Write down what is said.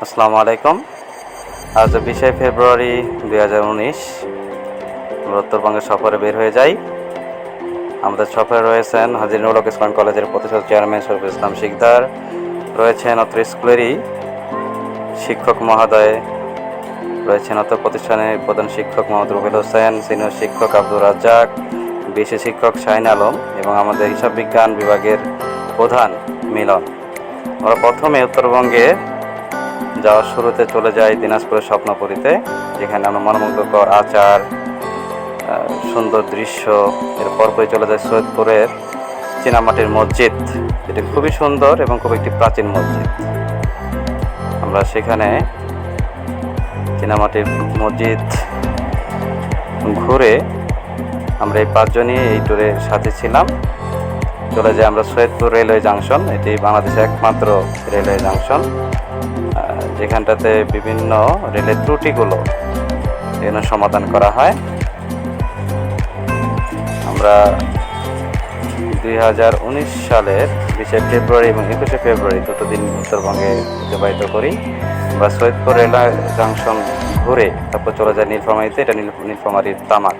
আসসালামু আলাইকুম। আজ 20শে ফেব্রুয়ারি 2019 আমরা উত্তরবঙ্গের সফরে বের হয়ে যাই। আমাদের সফরে রয়েছেন হাজী নুরুল হক ইসলাম কলেজের প্রতিষ্ঠাতা চেয়ারম্যান শরীফুল ইসলাম শিকদার, রয়েছেন অত্র স্কুলেরই শিক্ষক মহোদয়, রয়েছেন অত্র প্রতিষ্ঠানের প্রধান শিক্ষক মোহাম্মদ রুবেল হোসেন, সিনিয়র শিক্ষক আব্দুর রাজ্জাক, বিশেষ শিক্ষক শাহিন আলম এবং আমাদের হিসাব বিজ্ঞান বিভাগের প্রধান মিলন। আমরা প্রথমে উত্তরবঙ্গে যাওয়ার শুরুতে চলে যাই দিনাজপুরের স্বপ্নপুরীতে, যেখানে আমরা মনোমুগ্ধকর আচার, সুন্দর দৃশ্য, এর পরপরই চলে যায় সৈয়দপুরের চীনামাটির মসজিদ, যেটি খুবই সুন্দর এবং খুব একটি প্রাচীন মসজিদ। আমরা সেখানে চীনামাটির মসজিদ ঘুরে আমরা এই 5 জনই এই ট্যুরের সাথে ছিলাম। চলে যাই আমরা সৈয়দপুর রেলওয়ে জাংশন, এটি বাংলাদেশের একমাত্র রেলওয়ে জাংশন, যেখানটাতে বিভিন্ন রেলের ত্রুটিগুলো এখানে সমাধান করা হয়। আমরা 2019 সালের 20শে ফেব্রুয়ারি এবং 21শে ফেব্রুয়ারি দুটো দিন উত্তরবঙ্গে অতিবাহিত করি। আমরা সৈয়দপুর রেলওয়ে জাংশন ঘুরে তারপর চলে যাই নীলফামারীতে, এটা নীলফামারীর তামাক।